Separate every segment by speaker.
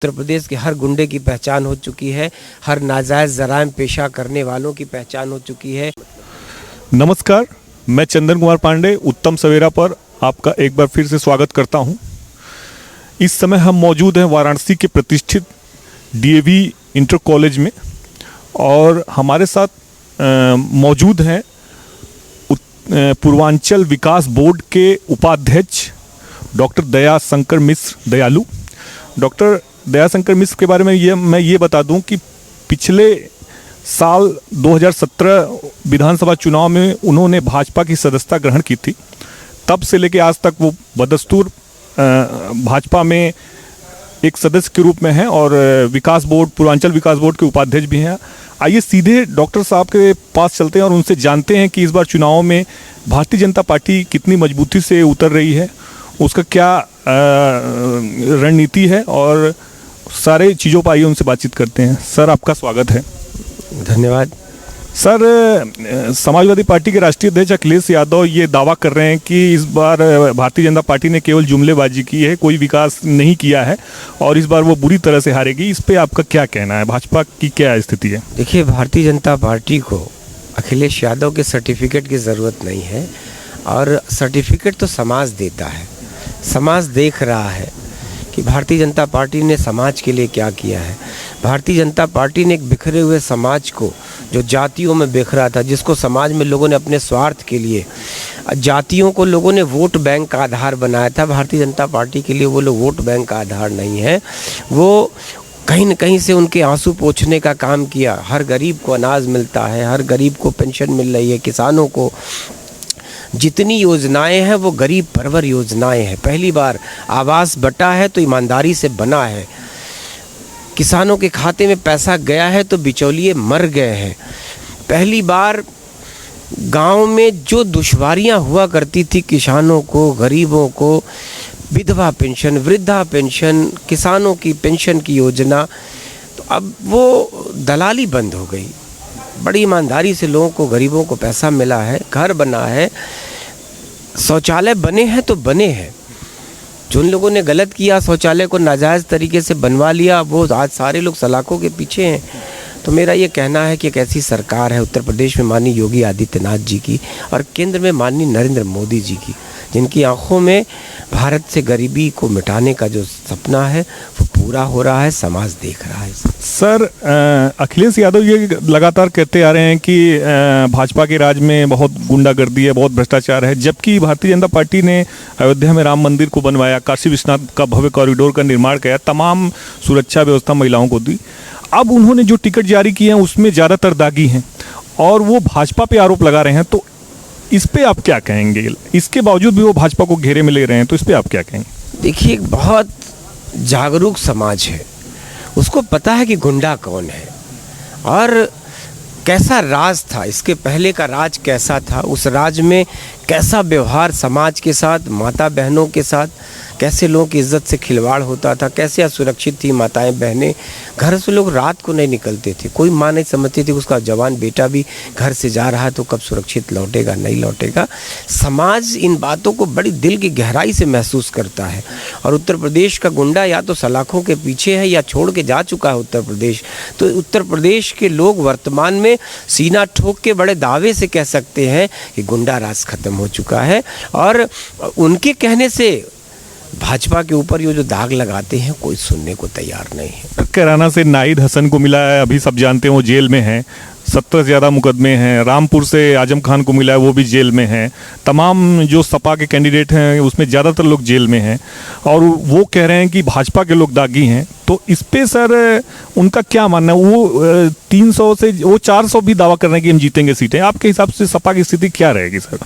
Speaker 1: उत्तर प्रदेश के हर गुंडे की पहचान हो चुकी है, हर नाजायज़ जराइम पेशा करने वालों की पहचान हो चुकी है।
Speaker 2: नमस्कार, मैं चंदन कुमार पांडे उत्तम सवेरा पर आपका एक बार फिर से स्वागत करता हूं। इस समय हम मौजूद हैं वाराणसी के प्रतिष्ठित डीएवी इंटर कॉलेज में और हमारे साथ मौजूद हैं पूर्वांचल विकास बोर्ड के उपाध्यक्ष डॉक्टर दयाशंकर मिश्र दयालु। डॉक्टर दयाशंकर मिश्र के बारे में मैं ये बता दूं कि पिछले साल 2017 विधानसभा चुनाव में उन्होंने भाजपा की सदस्यता ग्रहण की थी। तब से लेकर आज तक वो बदस्तूर भाजपा में एक सदस्य के रूप में हैं और विकास बोर्ड पूर्वांचल विकास बोर्ड के उपाध्यक्ष भी हैं। आइए सीधे डॉक्टर साहब के पास चलते हैं और उनसे जानते हैं कि इस बार चुनाव में भारतीय जनता पार्टी कितनी मजबूती से उतर रही है, उसका क्या रणनीति है और सारे चीज़ों पर आइए उनसे बातचीत करते हैं। सर, आपका स्वागत है।
Speaker 1: धन्यवाद।
Speaker 2: सर, समाजवादी पार्टी के राष्ट्रीय अध्यक्ष अखिलेश यादव ये दावा कर रहे हैं कि इस बार भारतीय जनता पार्टी ने केवल जुमलेबाजी की है, कोई विकास नहीं किया है और इस बार वो बुरी तरह से हारेगी। इस पे आपका क्या कहना है, भाजपा की क्या स्थिति है?
Speaker 1: देखिए, भारतीय जनता पार्टी को अखिलेश यादव के सर्टिफिकेट की ज़रूरत नहीं है और सर्टिफिकेट तो समाज देता है। समाज देख रहा है कि भारतीय जनता पार्टी ने समाज के लिए क्या किया है। भारतीय जनता पार्टी ने एक बिखरे हुए समाज को, जो जातियों में बिखरा था, जिसको समाज में लोगों ने अपने स्वार्थ के लिए, जातियों को लोगों ने वोट बैंक का आधार बनाया था। भारतीय जनता पार्टी के लिए वो लोग वोट बैंक का आधार नहीं है। वो कहीं न कहीं से उनके आंसू पोंछने का काम किया। हर गरीब को अनाज मिलता है, हर गरीब को पेंशन मिल रही है, किसानों को जितनी योजनाएं हैं वो गरीब परवर योजनाएं हैं। पहली बार आवास बटा है तो ईमानदारी से बना है। किसानों के खाते में पैसा गया है तो बिचौलिए मर गए हैं। पहली बार गांव में जो दुश्वारियां हुआ करती थी किसानों को, गरीबों को, विधवा पेंशन, वृद्धा पेंशन, किसानों की पेंशन की योजना, तो अब वो दलाली बंद हो गई। बड़ी ईमानदारी से लोगों को, गरीबों को पैसा मिला है, घर बना है, शौचालय बने हैं तो बने हैं। जिन लोगों ने गलत किया, शौचालय को नाजायज़ तरीके से बनवा लिया, वो आज सारे लोग सलाखों के पीछे हैं। तो मेरा ये कहना है कि एक ऐसी सरकार है उत्तर प्रदेश में माननीय योगी आदित्यनाथ जी की और केंद्र में माननीय नरेंद्र मोदी जी की, जिनकी आंखों में भारत से गरीबी को मिटाने का जो सपना है वो पूरा हो रहा है, समाज देख रहा है।
Speaker 2: सर, अखिलेश यादव ये लगातार कहते आ रहे हैं कि भाजपा के राज में बहुत गुंडागर्दी है, बहुत भ्रष्टाचार है, जबकि भारतीय जनता पार्टी ने अयोध्या में राम मंदिर को बनवाया, काशी विश्वनाथ का भव्य कॉरिडोर का निर्माण किया, तमाम सुरक्षा व्यवस्था महिलाओं को दी। अब उन्होंने जो टिकट जारी किए हैं उसमें ज़्यादातर दागी हैं और वो भाजपा पे आरोप लगा रहे हैं। तो इस पे आप क्या कहेंगे? इसके बावजूद भी वो भाजपा को घेरे में ले रहे हैं, तो इस पे आप क्या कहेंगे?
Speaker 1: देखिए, एक बहुत जागरूक समाज है, उसको पता है कि गुंडा कौन है और कैसा राज था, इसके पहले का राज कैसा था, उस राज में कैसा व्यवहार समाज के साथ, माता बहनों के साथ, कैसे लोगों की इज्जत से खिलवाड़ होता था, कैसे असुरक्षित थी माताएं बहनें। घर से लोग रात को नहीं निकलते थे, कोई माँ नहीं समझती थी उसका जवान बेटा भी घर से जा रहा है तो कब सुरक्षित लौटेगा, नहीं लौटेगा। समाज इन बातों को बड़ी दिल की गहराई से महसूस करता है और उत्तर प्रदेश का गुंडा या तो सलाखों के पीछे है या छोड़ के जा चुका है उत्तर प्रदेश। तो उत्तर प्रदेश के लोग वर्तमान में सीना ठोक के बड़े दावे से कह सकते हैं कि गुंडा राज खत्म हो चुका है और उनके कहने से भाजपा के ऊपर ये जो दाग लगाते हैं कोई सुनने को तैयार नहीं है।
Speaker 2: कैराना से नाहिद हसन को मिला है, अभी सब जानते हैं वो जेल में हैं, 70 से ज़्यादा मुकदमे हैं। रामपुर से आजम खान को मिला है, वो भी जेल में हैं। तमाम जो सपा के कैंडिडेट हैं उसमें ज़्यादातर लोग जेल में हैं और वो कह रहे हैं कि भाजपा के लोग दागी हैं। तो इस पे सर उनका क्या मानना है? वो 300 से वो 400 भी दावा कर रहे हैं कि हम जीतेंगे सीटें। आपके हिसाब से सपा की स्थिति क्या रहेगी सर?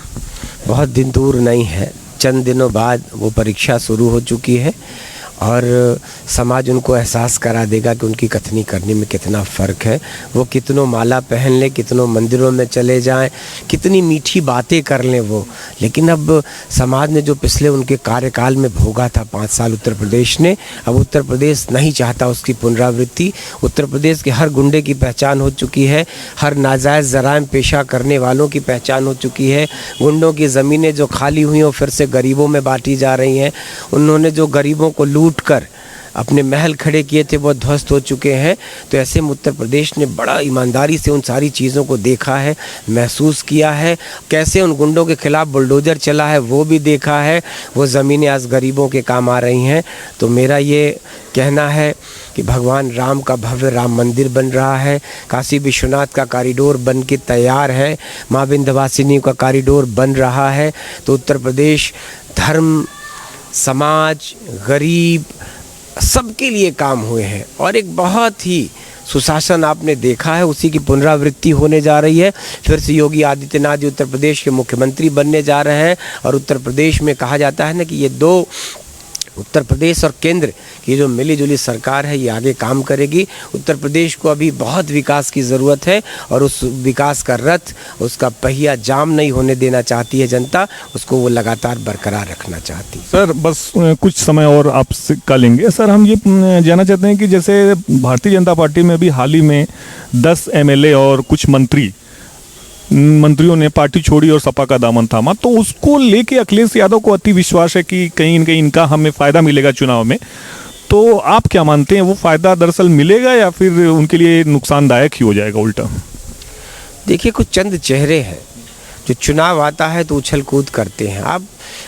Speaker 1: बहुत दिन दूर नहीं है, चंद दिनों बाद वो परीक्षा शुरू हो चुकी है और समाज उनको एहसास करा देगा कि उनकी कथनी करने में कितना फ़र्क है। वो कितनों माला पहन लें, कितनों मंदिरों में चले जाएं, कितनी मीठी बातें कर लें वो, लेकिन अब समाज ने जो पिछले उनके कार्यकाल में भोगा था 5 साल उत्तर प्रदेश ने, अब उत्तर प्रदेश नहीं चाहता उसकी पुनरावृत्ति। उत्तर प्रदेश के हर गुंडे की पहचान हो चुकी है, हर नाजायज़ जराइम पेशा करने वालों की पहचान हो चुकी है। गुंडों की ज़मीनें जो खाली हुई हैं वो फिर से गरीबों में बांटी जा रही हैं। उन्होंने जो गरीबों को लूट कर अपने महल खड़े किए थे वो ध्वस्त हो चुके हैं। तो ऐसे में उत्तर प्रदेश ने बड़ा ईमानदारी से उन सारी चीज़ों को देखा है, महसूस किया है। कैसे उन गुंडों के खिलाफ बुलडोज़र चला है वो भी देखा है। वो ज़मीनें आज गरीबों के काम आ रही हैं। तो मेरा ये कहना है कि भगवान राम का भव्य राम मंदिर बन रहा है, काशी विश्वनाथ का कॉरिडोर बन के तैयार है, माँ विंध्यवासिनी का कॉरिडोर बन रहा है। तो उत्तर प्रदेश धर्म, समाज, गरीब सबके लिए काम हुए हैं और एक बहुत ही सुशासन आपने देखा है, उसी की पुनरावृत्ति होने जा रही है। फिर से योगी आदित्यनाथ जी उत्तर प्रदेश के मुख्यमंत्री बनने जा रहे हैं। और उत्तर प्रदेश में कहा जाता है ना कि ये दो, उत्तर प्रदेश और केंद्र की जो मिली जुली सरकार है ये आगे काम करेगी। उत्तर प्रदेश को अभी बहुत विकास की ज़रूरत है और उस विकास का रथ, उसका पहिया जाम नहीं होने देना चाहती है जनता, उसको वो लगातार बरकरार रखना चाहती है।
Speaker 2: सर बस कुछ समय और आपसे का लेंगे। सर हम ये जानना चाहते हैं कि जैसे भारतीय जनता पार्टी में भी हाल ही में 10 एमएलए और कुछ मंत्रियों ने पार्टी छोड़ी और सपा का दामन थामा, तो उसको लेके अखिलेश यादव को अति विश्वास है कि कहीं न कहीं इनका हमें फ़ायदा मिलेगा चुनाव में। तो आप क्या मानते हैं, वो फ़ायदा दरअसल मिलेगा या फिर उनके लिए नुकसानदायक ही हो जाएगा उल्टा?
Speaker 1: देखिए, कुछ चंद चेहरे हैं जो चुनाव आता है तो उछल कूद करते हैं आप,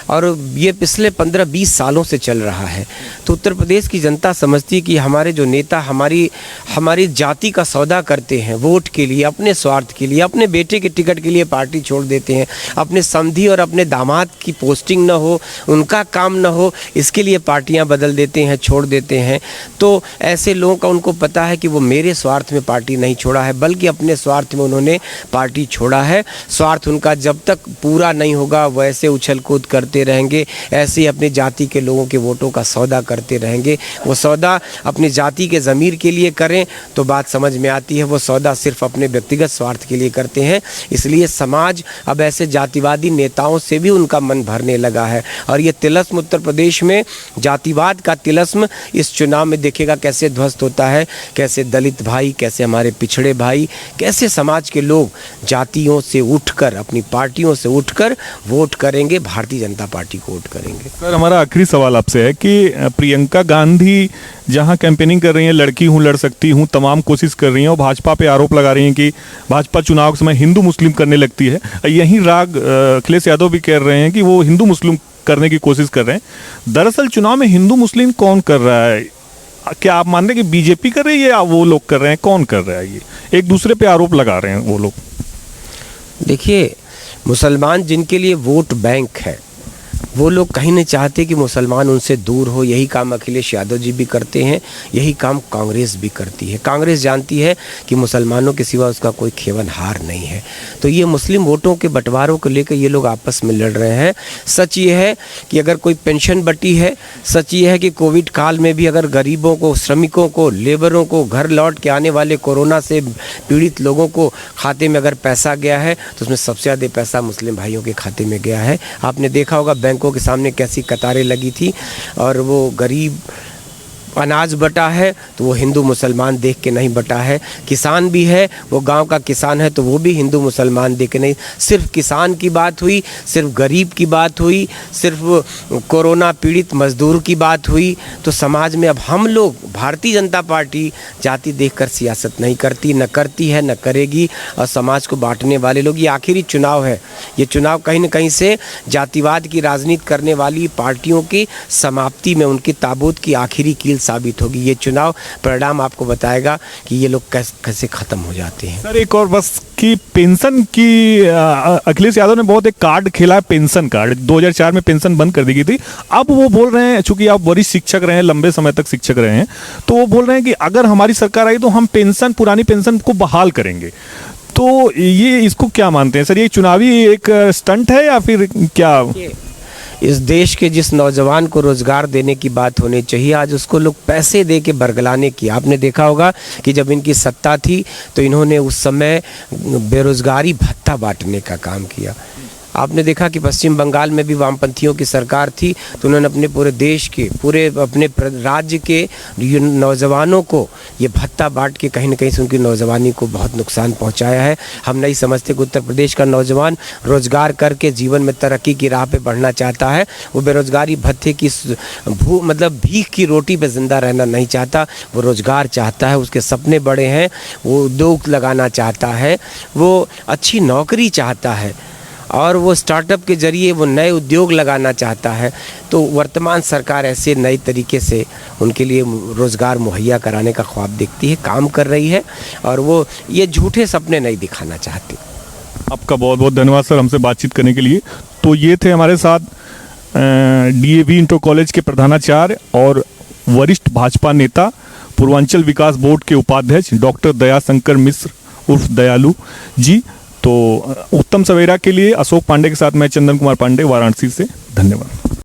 Speaker 1: और ये पिछले 15-20 सालों से चल रहा है। तो उत्तर प्रदेश की जनता समझती है कि हमारे जो नेता हमारी जाति का सौदा करते हैं, वोट के लिए, अपने स्वार्थ के लिए, अपने बेटे के टिकट के लिए पार्टी छोड़ देते हैं, अपने समधी और अपने दामाद की पोस्टिंग न हो, उनका काम न हो, इसके लिए पार्टियां बदल देते हैं, छोड़ देते हैं। तो ऐसे लोगों का उनको पता है कि वो मेरे स्वार्थ में पार्टी नहीं छोड़ा है, बल्कि अपने स्वार्थ में उन्होंने पार्टी छोड़ा है। स्वार्थ उनका जब तक पूरा नहीं होगा वैसे उछल कूद करते रहेंगे, ऐसे ही अपनी जाति के लोगों के वोटों का सौदा करते रहेंगे। वो सौदा अपनी जाति के ज़मीर के लिए करें तो बात समझ में आती है, वो सौदा सिर्फ अपने व्यक्तिगत स्वार्थ के लिए करते हैं। इसलिए समाज अब ऐसे जातिवादी नेताओं से भी उनका मन भरने लगा है। और ये तिलस्म उत्तर प्रदेश में, जातिवाद का तिलस्म इस चुनाव में देखेगा कैसे ध्वस्त होता है, कैसे दलित भाई, कैसे हमारे पिछड़े भाई, कैसे समाज के लोग जातियों से उठकर, अपनी पार्टियों से उठकर वोट करेंगे, भारतीय जनता पार्टी को वोट करेंगे।
Speaker 2: सर हमारा आखिरी सवाल आपसे है कि प्रियंका गांधी जहां कैंपेनिंग कर रही हैं, लड़की हूं, लड़ सकती हूं, तमाम कोशिश कर रही हैं और भाजपा पे आरोप लगा रही हैं कि भाजपा चुनाव के समय हिंदू मुस्लिम करने लगती है, यही राग अखिलेश यादव भी कह रहे हैं कि वो हिंदू मुस्लिम करने की कोशिश कर रहे हैं। दरअसल चुनाव में हिंदू मुस्लिम कौन कर रहा है? क्या आप मान रहे हैं कि बीजेपी कर रही है या वो लोग कर रहे हैं? कौन कर रहा है? ये एक दूसरे पे आरोप लगा रहे हैं वो लोग।
Speaker 1: देखिए, मुसलमान जिनके लिए वोट बैंक है, वो लोग कहीं नहीं चाहते कि मुसलमान उनसे दूर हो। यही काम अखिलेश यादव जी भी करते हैं, यही काम कांग्रेस भी करती है। कांग्रेस जानती है कि मुसलमानों के सिवा उसका कोई खेवनहार नहीं है। तो ये मुस्लिम वोटों के बंटवारों को लेकर ये लोग आपस में लड़ रहे हैं। सच ये है कि अगर कोई पेंशन बटी है, सच ये है कि कोविड काल में भी अगर गरीबों को, श्रमिकों को, लेबरों को, घर लौट के आने वाले कोरोना से पीड़ित लोगों को खाते में अगर पैसा गया है तो उसमें सबसे ज़्यादा पैसा मुस्लिम भाइयों के खाते में गया है। आपने देखा होगा बैंकों के सामने कैसी कतारें लगी थी, और वो गरीब अनाज बटा है तो वो हिंदू मुसलमान देख के नहीं बटा है। किसान भी है, वो गांव का किसान है तो वो भी हिंदू मुसलमान देख के नहीं। सिर्फ किसान की बात हुई, सिर्फ गरीब की बात हुई, सिर्फ कोरोना पीड़ित मजदूर की बात हुई। तो समाज में अब हम लोग, भारतीय जनता पार्टी जाति देखकर सियासत नहीं करती, न करती है, न करेगी। और समाज को बांटने वाले लोग, ये आखिरी चुनाव है, ये चुनाव कहीं न कहीं से जातिवाद की राजनीति करने वाली पार्टियों की समाप्ति में उनकी ताबूत की आखिरी कील साबित होगी। ये चुनाव परिणाम आपको बताएगा कि ये लोग कैसे खत्म हो जाते हैं।
Speaker 2: सर एक और बस कि पेंशन की अखिलेश यादव ने बहुत एक कार्ड खेला है, पेंशन कार्ड। 2004 में पेंशन बंद कर दी गई थी। अब वो बोल रहे हैं, चूंकि आप वरिष्ठ शिक्षक रहे हैं, लंबे समय तक शिक्षक रहे हैं, तो वो बोल रहे हैं कि अगर हमारी सरकार आई तो हम पेंशन, पुरानी पेंशन को बहाल करेंगे। तो ये इसको क्या मानते हैं सर? ये चुनावी एक स्टंट है या फिर क्या?
Speaker 1: इस देश के जिस नौजवान को रोजगार देने की बात होनी चाहिए, आज उसको लोग पैसे दे के बरगलाने की। आपने देखा होगा कि जब इनकी सत्ता थी तो इन्होंने उस समय बेरोजगारी भत्ता बांटने का काम किया। आपने देखा कि पश्चिम बंगाल में भी वामपंथियों की सरकार थी, तो उन्होंने अपने पूरे देश के, पूरे अपने राज्य के नौजवानों को ये भत्ता बांट के कहीं ना कहीं से उनकी नौजवानी को बहुत नुकसान पहुंचाया है। हम नहीं समझते कि उत्तर प्रदेश का नौजवान रोजगार करके जीवन में तरक्की की राह पे बढ़ना चाहता है। वो बेरोजगारी भत्ते की मतलब भीख की रोटी पे जिंदा रहना नहीं चाहता, वो रोजगार चाहता है, उसके सपने बड़े हैं, वो उद्योग लगाना चाहता है, वो अच्छी नौकरी चाहता है और वो स्टार्टअप के जरिए वो नए उद्योग लगाना चाहता है। तो वर्तमान सरकार ऐसे नए तरीके से उनके लिए रोज़गार मुहैया कराने का ख्वाब देखती है, काम कर रही है और वो ये झूठे सपने नहीं दिखाना चाहती।
Speaker 2: आपका बहुत बहुत धन्यवाद सर हमसे बातचीत करने के लिए। तो ये थे हमारे साथ डीएवी इंटर कॉलेज के प्रधानाचार्य और वरिष्ठ भाजपा नेता, पूर्वांचल विकास बोर्ड के उपाध्यक्ष डॉक्टर दयाशंकर मिश्र उर्फ दयालु जी। तो उत्तम सवेरा के लिए अशोक पांडे के साथ मैं चंदन कुमार पांडे, वाराणसी से। धन्यवाद।